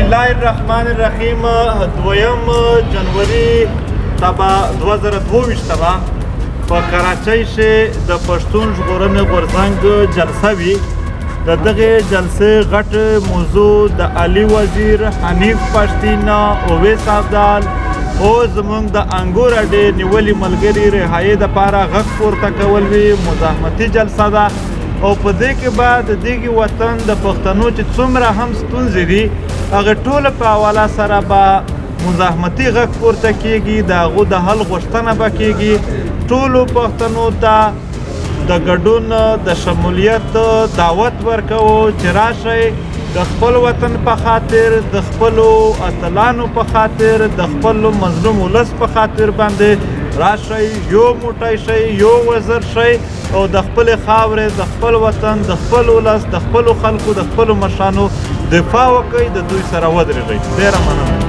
الله الرحمن الرحیم 2 جنوري 2022 ته په کراچۍ کې د پښتون ژغورنې غورځنګ جلسه وي. د دغه جلسې غټ موضوع د علي وزیر، حنیف پښتین، اویس ابدال او زمونږ د انګور اډې نیولي ملګري رهایي دپاره غږ پورته کول وي. مزاحمتي جلسه ده او په دې کې به د دغه وطن د پښتنو چې څومره هم ستونزې دي هغه ټوله په حواله سره به مزاحمتي غږ پورته کیږي، د هغو د حل غوښتنه به کیږي. ټولو پښتنو ته د ګډون د شمولیت دعوت ورکوو چې راشئ د خپل وطن په خاطر، د خپلو اتلانو په خاطر، د خپل مظلوم ولس په خاطر باندې راشئ، یو موټی شئ، یو وزر شئ او د خپل خاورې، د خپل وطن، د خپل ولس، د خپلو خلکو، د خپلو مشرانو دفاع وکړئ، د دوی سره ودرېږئ. ډېره مننه.